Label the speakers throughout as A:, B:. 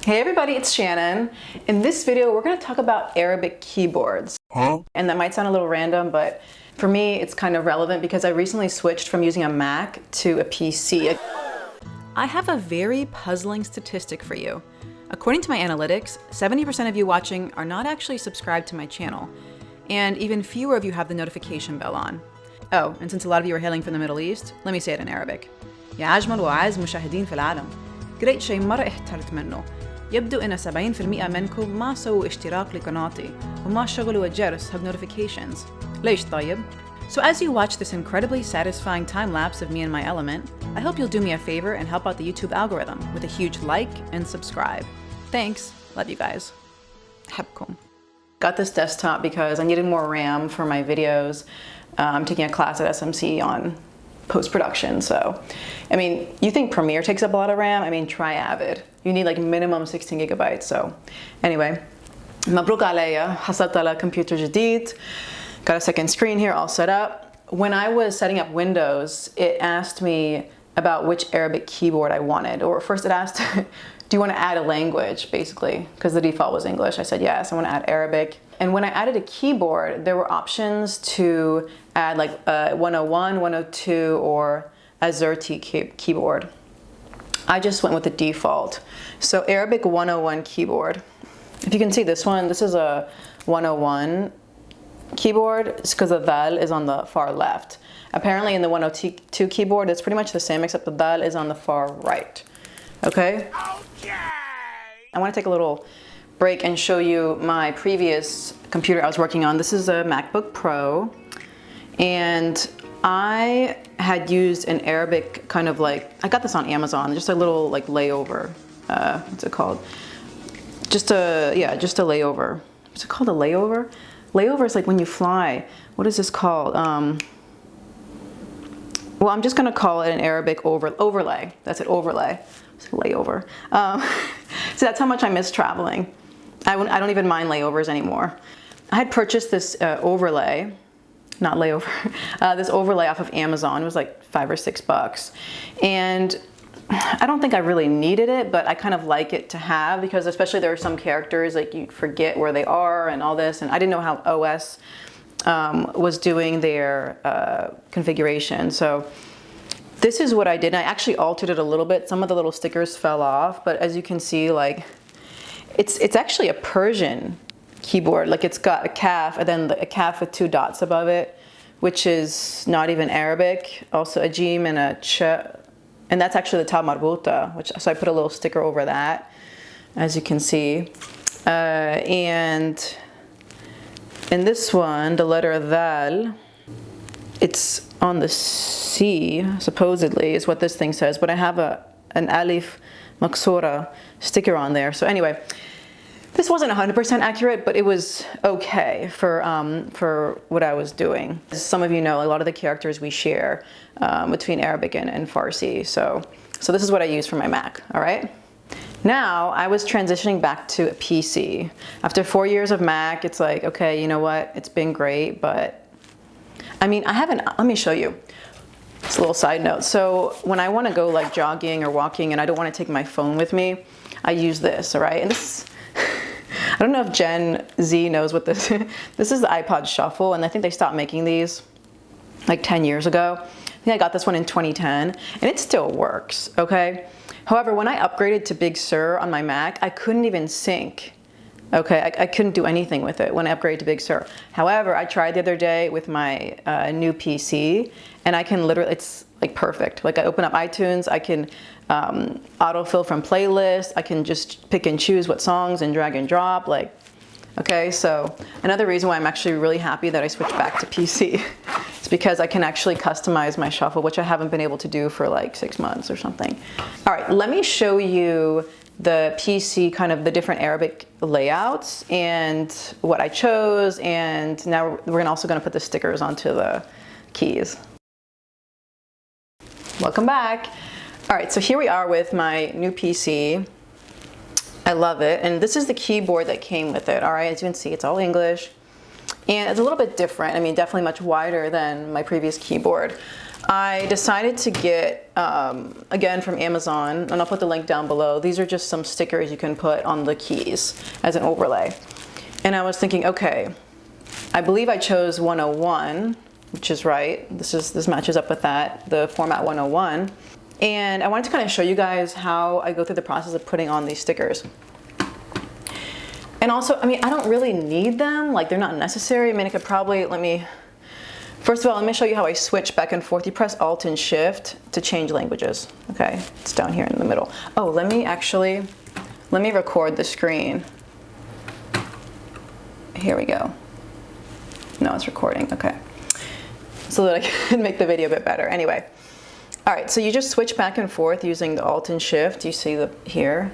A: Hey everybody, it's Shannon. In this video, we're going to talk about Arabic keyboards. And that might sound a little random, but for me, it's kind of relevant because I recently switched from using a Mac to a PC. I have a very puzzling statistic for you. According to my analytics, 70% of you watching are not actually subscribed to my channel, and even fewer of you have the notification bell on. Oh, and since a lot of you are hailing from the Middle East, let me say it in Arabic. يا أجمل وأعز مشاهدين في العالم. قريت شيء مرة احترت منه. يبدو إن 70% منكم ما سووا اشتراك لقناتي وما شغلوا الجرس hub notifications. ليش طيب? So as you watch this incredibly satisfying time lapse of me in my element, I hope you'll do me a favor and help out the YouTube algorithm with a huge like and subscribe. Thanks. Love you guys. حبكم. Got this desktop because I needed more RAM for my videos. I'm taking a class at SMC on post-production, so I mean, you think Premiere takes up a lot of RAM? I mean, try Avid. You need like minimum 16 gigabytes. So anyway, مبروك عليا حصلت على كمبيوتر جديد. Got a second screen here all set up. When I was setting up Windows, it asked me about which Arabic keyboard I wanted. Or first it asked, do you want to add a language, basically? Because the default was English. I said yes, I want to add Arabic. And when I added a keyboard, there were options to add like 101, 102, or AZERTY keyboard. I just went with the default. So Arabic 101 keyboard. If you can see this one, this is a 101 keyboard. It's because the dal is on the far left. Apparently in the 102 keyboard, it's pretty much the same except the dal is on the far right. Okay? I want to take a little break and show you my previous computer I was working on. This is a MacBook Pro, and I had used an Arabic kind of like, I got this on Amazon, just a little like layover. What's it called? Just a layover. What's it called, a layover? Layover is like when you fly. What is this called? Well, I'm just gonna call it an Arabic overlay. That's it, overlay. It's a layover. So that's how much I miss traveling. I don't even mind layovers anymore. I had purchased this overlay, not layover, this overlay off of Amazon. It was like $5 or $6. And I don't think I really needed it, but I kind of like it to have, because especially there are some characters like you forget where they are and all this, and I didn't know how OS was doing their configuration. So this is what I did. And I actually altered it a little bit. Some of the little stickers fell off, but as you can see, like it's actually a Persian keyboard. Like it's got a kaf and then a kaf with 2 dots above it, which is not even Arabic. Also a jim and a ch, and that's actually the ta marbuta, so I put a little sticker over that, as you can see. And in this one, the letter dal, it's on the C, supposedly, is what this thing says, but I have an alif maksura sticker on there. So anyway, this wasn't 100% accurate, but it was okay for what I was doing. As some of you know, a lot of the characters we share between Arabic and Farsi. So this is what I use for my Mac, all right? Now, I was transitioning back to a PC. After 4 years of Mac, it's like, okay, you know what? It's been great, but I mean, let me show you. It's a little side note. So when I want to go like jogging or walking and I don't want to take my phone with me, I use this, all right? And this is, I don't know if Gen Z knows what this is. This is the iPod Shuffle, and I think they stopped making these like 10 years ago. I think I got this one in 2010, and it still works, okay? However, when I upgraded to Big Sur on my Mac, I couldn't even sync. Okay, I couldn't do anything with it when I upgraded to Big Sur. However, I tried the other day with my new PC, and I can literally, it's like perfect. Like I open up iTunes, I can autofill from playlists, I can just pick and choose what songs and drag and drop, like, okay, so another reason why I'm actually really happy that I switched back to PC is because I can actually customize my shuffle, which I haven't been able to do for like 6 months or something. All right, let me show you the PC, kind of the different Arabic layouts and what I chose, and now we're also going to put the stickers onto the keys. Welcome back. All right, so here we are with my new PC. I love it, and this is the keyboard that came with it. All right, as you can see, it's all English, and it's a little bit different. I mean, definitely much wider than my previous keyboard. I decided to get, again from Amazon, and I'll put the link down below. These are just some stickers you can put on the keys as an overlay. And I was thinking, okay, I believe I chose 101, which is right. This matches up with that, the format 101. And I wanted to kind of show you guys how I go through the process of putting on these stickers. And also, I mean, I don't really need them, like they're not necessary. I mean, I could probably, first of all, let me show you how I switch back and forth. You press Alt and Shift to change languages. Okay, it's down here in the middle. Oh, let me record the screen. Here we go. No, it's recording, okay. So that I can make the video a bit better. Anyway, all right, so you just switch back and forth using the Alt and Shift. You see here,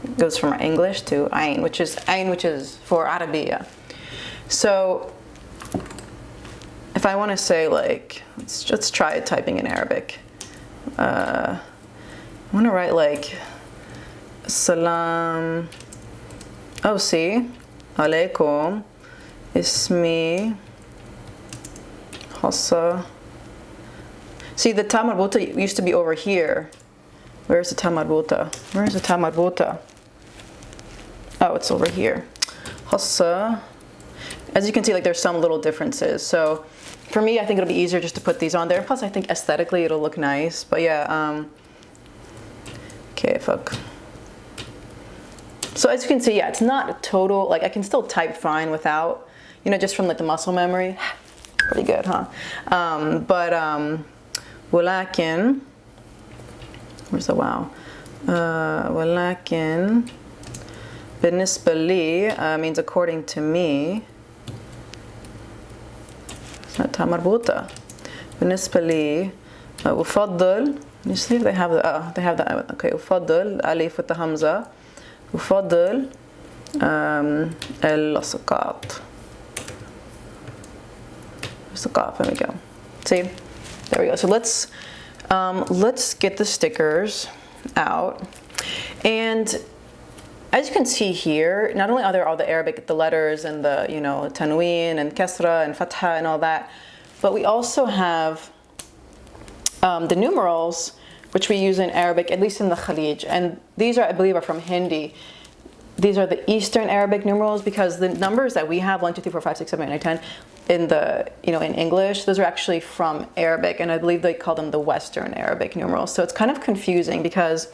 A: it goes from English to Ain, which is for Arabiya. So if I want to say like, let's try typing in Arabic. I want to write like Salam. Oh, see, Alaikum, Ismi, Hassa. See, the ta marbuta used to be over here. Where's the ta marbuta? Where's the ta marbuta? Oh, it's over here. Hassa. As you can see, like there's some little differences. So for me, I think it'll be easier just to put these on there. Plus, I think aesthetically it'll look nice. But yeah, okay, fuck. So as you can see, yeah, it's not a total, like I can still type fine without, you know, just from like the muscle memory. Pretty good, huh? ولكن, where's the wow? ولكن بالنسبة لي means according to me. It's not ta marbuta. بالنسبة لي أفضل. You see if they have the okay. أفضل ألف والهمزة. أفضل السقاط. There we go. See, there we go. So let's get the stickers out. And as you can see here, not only are there all the Arabic, the letters and the, you know, tanween and kasra and fatha and all that, but we also have the numerals, which we use in Arabic, at least in the Khalij. And these are, I believe, are from Hindi. These are the Eastern Arabic numerals, because the numbers that we have, 1, 2, 3, 4, 5, 6, 7, 8, 9, 10, in the, you know, in English, those are actually from Arabic, and I believe they call them the Western Arabic numerals. So it's kind of confusing, because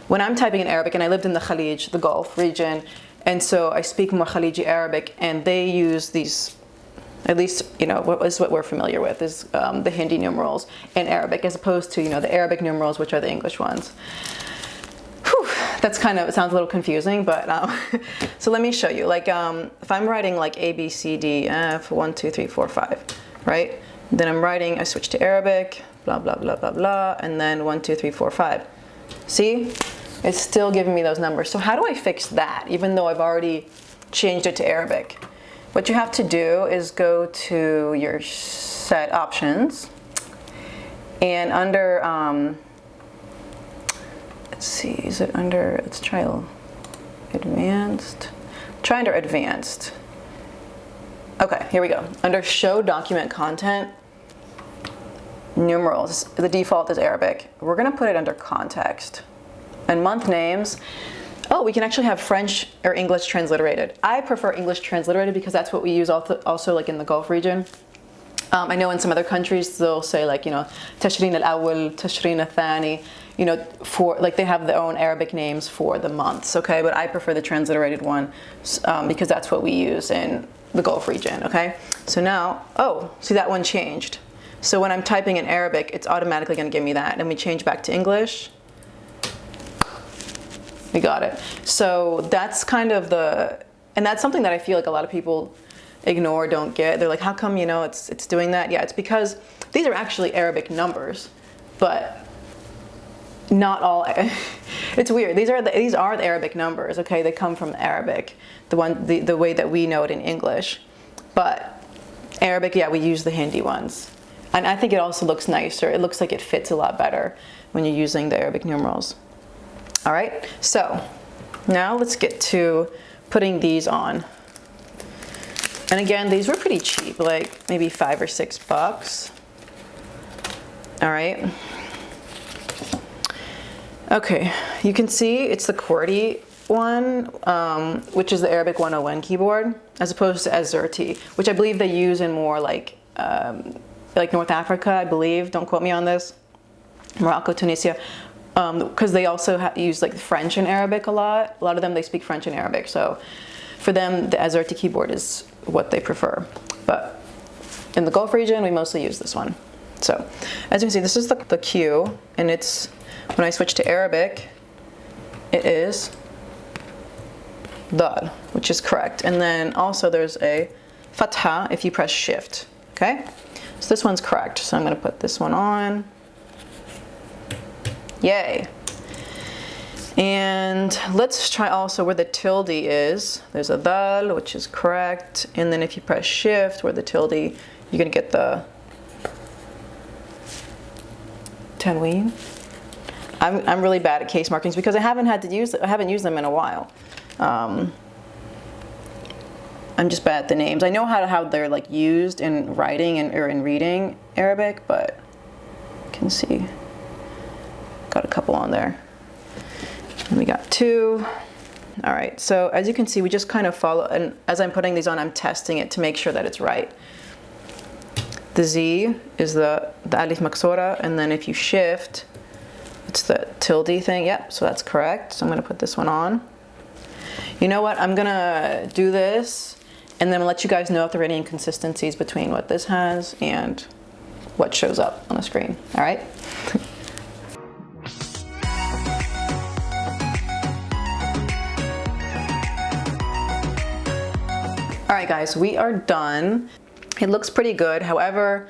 A: when I'm typing in Arabic, and I lived in the Khalij, the Gulf region, and so I speak more Khaliji Arabic, and they use these, at least, you know, what we're familiar with is the Hindi numerals in Arabic, as opposed to, you know, the Arabic numerals, which are the English ones. Whew, that's kind of, it sounds a little confusing, but so let me show you. Like if I'm writing like A, B, C, D, F, 1, 2, 3, 4, 5, right? Then I'm writing, I switch to Arabic, blah, blah, blah, blah, blah, and then 1, 2, 3, 4, 5. See? It's still giving me those numbers. So how do I fix that, even though I've already changed it to Arabic? What you have to do is go to your set options, and under, let's see, is it under, let's try advanced. Try under advanced. Okay, here we go. Under show document content, numerals, the default is Arabic. We're gonna put it under context. And month names, oh, we can actually have French or English transliterated. I prefer English transliterated because that's what we use also like in the Gulf region. I know in some other countries they'll say like, you know, Tashrin al-Awwal, Tashrin al-Thani, you know, for like they have their own Arabic names for the months, okay? But I prefer the transliterated one because that's what we use in the Gulf region, okay? So now, oh, see that one changed. So when I'm typing in Arabic, it's automatically gonna give me that. And we change back to English. We got it. So that's kind of and that's something that I feel like a lot of people ignore, don't get. They're like, how come, you know, it's doing that? Yeah, it's because these are actually Arabic numbers, but not all. It's weird. These are the Arabic numbers, okay? They come from Arabic, the way that we know it in English. But Arabic, yeah, we use the Hindi ones. And I think it also looks nicer. It looks like it fits a lot better when you're using the Arabic numerals. All right, so now let's get to putting these on. And again, these were pretty cheap, like maybe $5 or $6. All right. Okay, you can see it's the QWERTY one, which is the Arabic 101 keyboard, as opposed to AZERTY, which I believe they use in more like North Africa, I believe. Don't quote me on this. Morocco, Tunisia, because they also use like French and Arabic a lot. A lot of them, they speak French and Arabic. So for them, the AZERTY keyboard is what they prefer. But in the Gulf region, we mostly use this one. So as you can see, this is the Q, and it's, when I switch to Arabic, it is dal, which is correct. And then also there's a fatha if you press shift, okay? So this one's correct. So I'm gonna put this one on. Yay. And let's try also where the tilde is. There's a dal, which is correct. And then if you press shift where the tilde, you're gonna get the tanween. I'm really bad at case markings because I haven't used them in a while. I'm just bad at the names. I know how they're like used in writing or in reading Arabic, but you can see got a couple on there. And we got 2. All right, so as you can see, we just kind of follow, and as I'm putting these on, I'm testing it to make sure that it's right. The Z is the alif maksura, and then if you shift, it's the tilde thing. Yep, so that's correct. So I'm gonna put this one on. You know what, I'm gonna do this, and then I'll let you guys know if there are any inconsistencies between what this has and what shows up on the screen, all right? All right, guys, we are done. It looks pretty good. However,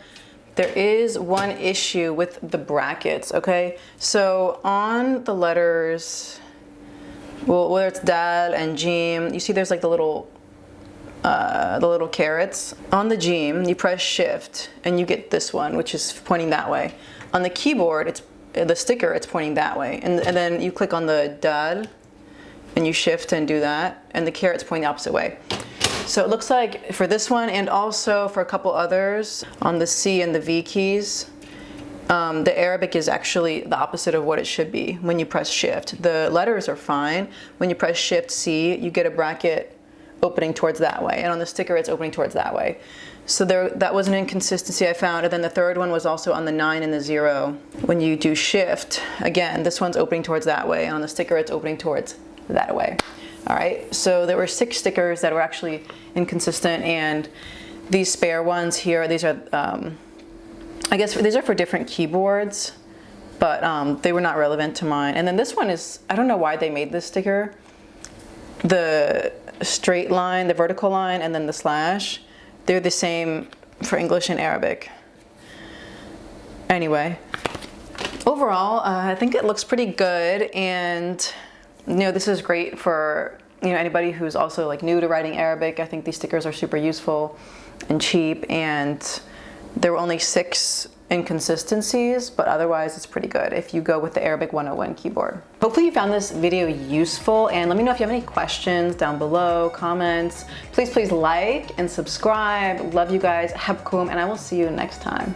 A: there is one issue with the brackets, okay? So on the letters, well, whether it's dal and jim, you see there's like the little carrots. On the jim, you press shift and you get this one, which is pointing that way. On the keyboard, it's the sticker, it's pointing that way. And then you click on the dal and you shift and do that, and the carrot's pointing the opposite way. So it looks like for this one, and also for a couple others, on the C and the V keys, the Arabic is actually the opposite of what it should be when you press shift. The letters are fine. When you press shift C, you get a bracket opening towards that way, and on the sticker it's opening towards that way. So that was an inconsistency I found. And then the third one was also on the 9 and the 0. When you do shift, again, this one's opening towards that way, and on the sticker it's opening towards that way. All right, so there were 6 stickers that were actually inconsistent, and these spare ones here, these are, I guess these are for different keyboards, but they were not relevant to mine. And then this one is, I don't know why they made this sticker. The straight line, the vertical line, and then the slash, they're the same for English and Arabic. Anyway, overall, I think it looks pretty good, and you know, this is great for, you know, anybody who's also like new to writing Arabic. I think these stickers are super useful and cheap, and there were only 6 inconsistencies, but otherwise it's pretty good if you go with the Arabic 101 keyboard. Hopefully you found this video useful, and let me know if you have any questions down below, comments. Please like and subscribe. Love you guys. Habkum, and I will see you next time.